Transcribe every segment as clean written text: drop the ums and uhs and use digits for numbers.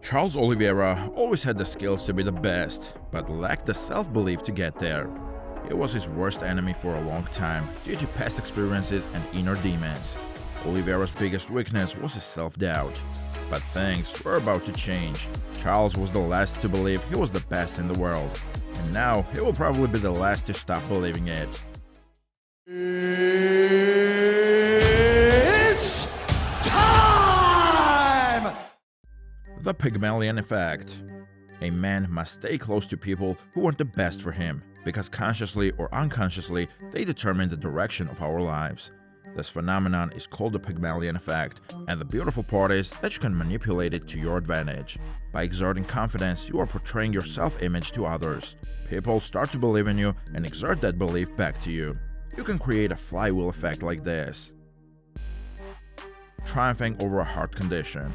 Charles Oliveira always had the skills to be the best, but lacked the self-belief to get there. He was his worst enemy for a long time due to past experiences and inner demons. Oliveira's biggest weakness was his self-doubt. But things were about to change. Charles was the last to believe he was the best in the world, and now he will probably be the last to stop believing it. It's time! The Pygmalion Effect. A man must stay close to people who want the best for him, because consciously or unconsciously, they determine the direction of our lives. This phenomenon is called the Pygmalion Effect, and the beautiful part is that you can manipulate it to your advantage. By exerting confidence, you are portraying your self-image to others. People start to believe in you and exert that belief back to you. You can create a flywheel effect like this. Triumphing over a heart condition.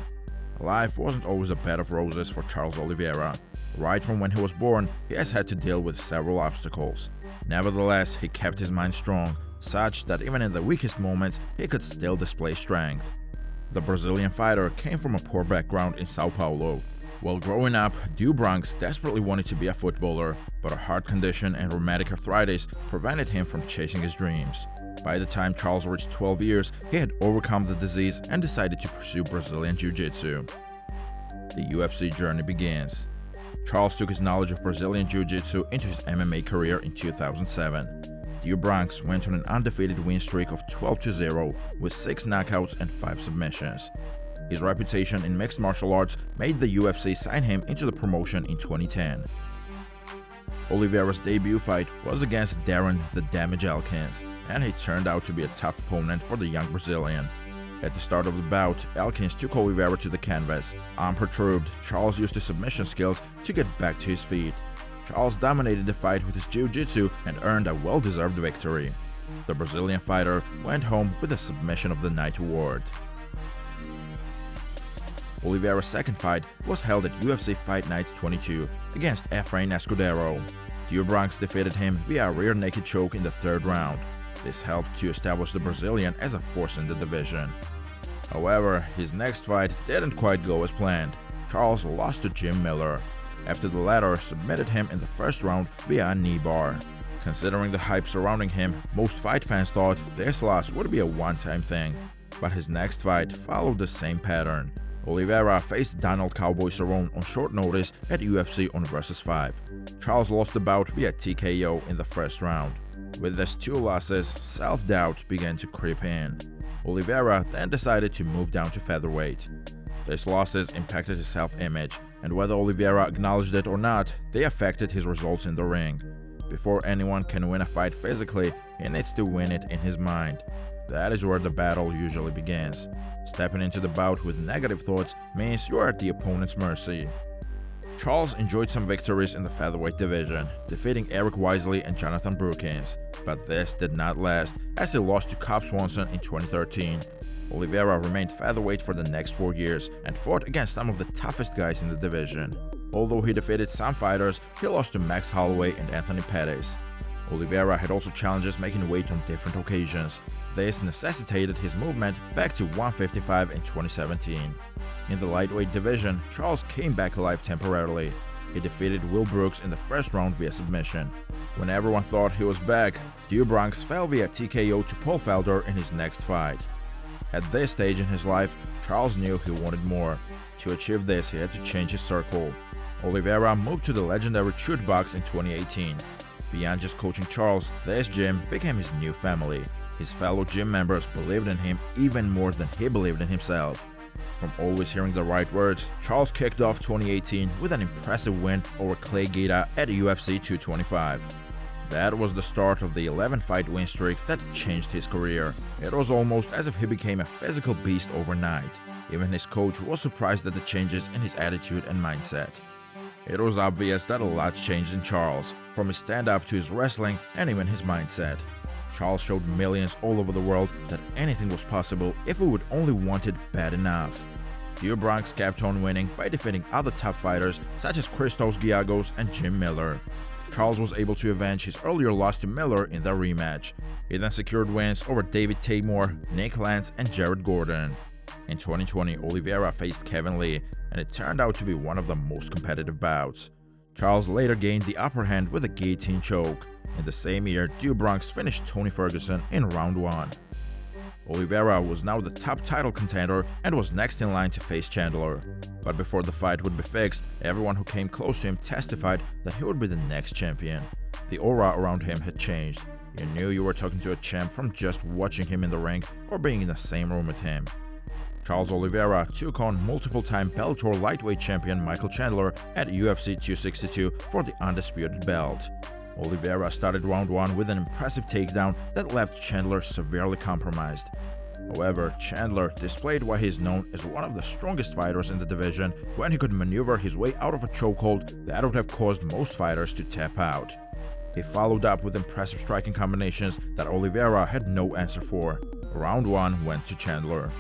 Life wasn't always a bed of roses for Charles Oliveira. Right from when he was born, he has had to deal with several obstacles. Nevertheless, he kept his mind strong, such that even in the weakest moments, he could still display strength. The Brazilian fighter came from a poor background in Sao Paulo. While growing up, Bronx desperately wanted to be a footballer, but a heart condition and rheumatic arthritis prevented him from chasing his dreams. By the time Charles reached 12 years, he had overcome the disease and decided to pursue Brazilian Jiu-Jitsu. The UFC Journey Begins. Charles took his knowledge of Brazilian Jiu-Jitsu into his MMA career in 2007. Bronx went on an undefeated win streak of 12-0 with 6 knockouts and 5 submissions. His reputation in mixed martial arts made the UFC sign him into the promotion in 2010. Oliveira's debut fight was against Darren "The Damage" Elkins, and he turned out to be a tough opponent for the young Brazilian. At the start of the bout, Elkins took Oliveira to the canvas. Unperturbed, Charles used his submission skills to get back to his feet. Charles dominated the fight with his jiu-jitsu and earned a well-deserved victory. The Brazilian fighter went home with a Submission of the Night award. Oliveira's second fight was held at UFC Fight Night 22 against Efrain Escudero. Bronx defeated him via a rear naked choke in the third round. This helped to establish the Brazilian as a force in the division. However, his next fight didn't quite go as planned. Charles lost to Jim Miller, after the latter submitted him in the first round via a knee bar. Considering the hype surrounding him, most fight fans thought this loss would be a one-time thing. But his next fight followed the same pattern. Oliveira faced Donald Cowboy Cerrone on short notice at UFC on vs. 5. Charles lost the bout via TKO in the first round. With these 2 losses, self-doubt began to creep in. Oliveira then decided to move down to featherweight. These losses impacted his self-image, and whether Oliveira acknowledged it or not, they affected his results in the ring. Before anyone can win a fight physically, he needs to win it in his mind. That is where the battle usually begins. Stepping into the bout with negative thoughts means you are at the opponent's mercy. Charles enjoyed some victories in the featherweight division, defeating Eric Wisely and Jonathan Brookins, but this did not last as he lost to Cobb Swanson in 2013. Oliveira remained featherweight for the next 4 years and fought against some of the toughest guys in the division. Although he defeated some fighters, he lost to Max Holloway and Anthony Pettis. Oliveira had also challenges making weight on different occasions. This necessitated his movement back to 155 in 2017. In the lightweight division, Charles came back alive temporarily. He defeated Will Brooks in the first round via submission. When everyone thought he was back, Bronx fell via TKO to Paul Felder in his next fight. At this stage in his life, Charles knew he wanted more. To achieve this, he had to change his circle. Oliveira moved to the legendary Shoot Box in 2018. Beyond just coaching Charles, this gym became his new family. His fellow gym members believed in him even more than he believed in himself. From always hearing the right words, Charles kicked off 2018 with an impressive win over Clay Guida at UFC 225. That was the start of the 11-fight win streak that changed his career. It was almost as if he became a physical beast overnight. Even his coach was surprised at the changes in his attitude and mindset. It was obvious that a lot changed in Charles, from his stand-up to his wrestling and even his mindset. Charles showed millions all over the world that anything was possible if we would only want it bad enough. Bronx kept on winning by defeating other top fighters such as Christos Giagos and Jim Miller. Charles was able to avenge his earlier loss to Miller in the rematch. He then secured wins over David Taymor, Nick Lance, and Jared Gordon. In 2020, Oliveira faced Kevin Lee, and it turned out to be one of the most competitive bouts. Charles later gained the upper hand with a guillotine choke. In the same year, Bronx finished Tony Ferguson in round 1. Oliveira was now the top title contender and was next in line to face Chandler. But before the fight would be fixed, everyone who came close to him testified that he would be the next champion. The aura around him had changed. You knew you were talking to a champ from just watching him in the ring or being in the same room with him. Charles Oliveira took on multiple-time Bellator lightweight champion Michael Chandler at UFC 262 for the undisputed belt. Oliveira started round 1 with an impressive takedown that left Chandler severely compromised. However, Chandler displayed why he is known as one of the strongest fighters in the division when he could maneuver his way out of a chokehold that would have caused most fighters to tap out. He followed up with impressive striking combinations that Oliveira had no answer for. Round 1 went to Chandler.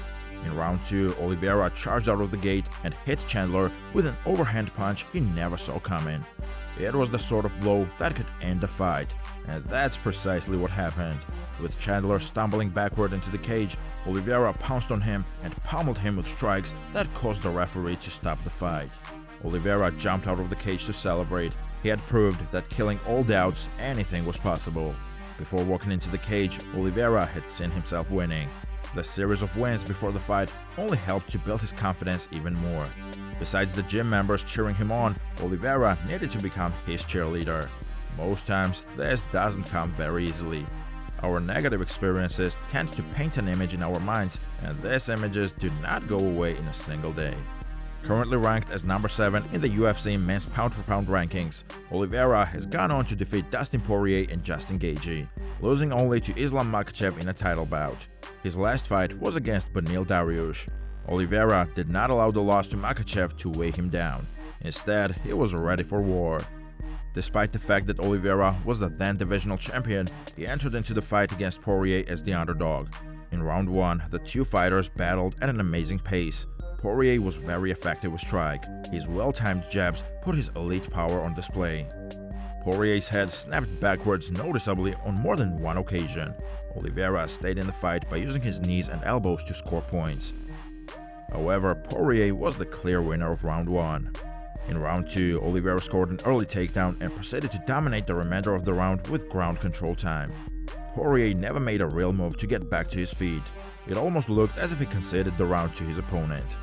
In round 2, Oliveira charged out of the gate and hit Chandler with an overhand punch he never saw coming. It was the sort of blow that could end the fight, and that's precisely what happened. With Chandler stumbling backward into the cage, Oliveira pounced on him and pummeled him with strikes that caused the referee to stop the fight. Oliveira jumped out of the cage to celebrate. He had proved that killing all doubts, anything was possible. Before walking into the cage, Oliveira had seen himself winning. The series of wins before the fight only helped to build his confidence even more. Besides the gym members cheering him on, Oliveira needed to become his cheerleader. Most times, this doesn't come very easily. Our negative experiences tend to paint an image in our minds, and these images do not go away in a single day. Currently ranked as number 7 in the UFC men's pound-for-pound rankings, Oliveira has gone on to defeat Dustin Poirier and Justin Gaethje, losing only to Islam Makhachev in a title bout. His last fight was against Beneil Dariush. Oliveira did not allow the loss to Makhachev to weigh him down. Instead, he was ready for war. Despite the fact that Oliveira was the then divisional champion, he entered into the fight against Poirier as the underdog. In round 1, the two fighters battled at an amazing pace. Poirier was very effective with strike. His well-timed jabs put his elite power on display. Poirier's head snapped backwards noticeably on more than one occasion. Oliveira stayed in the fight by using his knees and elbows to score points. However, Poirier was the clear winner of round 1. In round 2, Oliveira scored an early takedown and proceeded to dominate the remainder of the round with ground control time. Poirier never made a real move to get back to his feet. It almost looked as if he conceded the round to his opponent.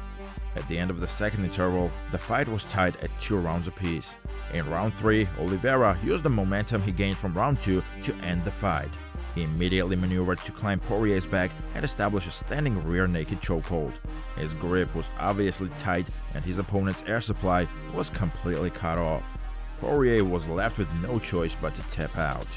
At the end of the second interval, the fight was tied at 2 rounds apiece. In round 3, Oliveira used the momentum he gained from round 2 to end the fight. He immediately maneuvered to climb Poirier's back and establish a standing rear naked chokehold. His grip was obviously tight and his opponent's air supply was completely cut off. Poirier was left with no choice but to tap out.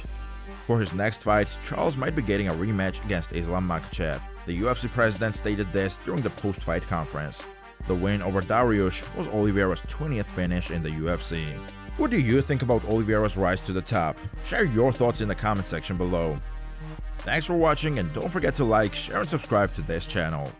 For his next fight, Charles might be getting a rematch against Islam Makhachev. The UFC president stated this during the post-fight conference. The win over Dariush was Oliveira's 20th finish in the UFC. What do you think about Oliveira's rise to the top? Share your thoughts in the comment section below. Thanks for watching, and don't forget to like, share and subscribe to this channel.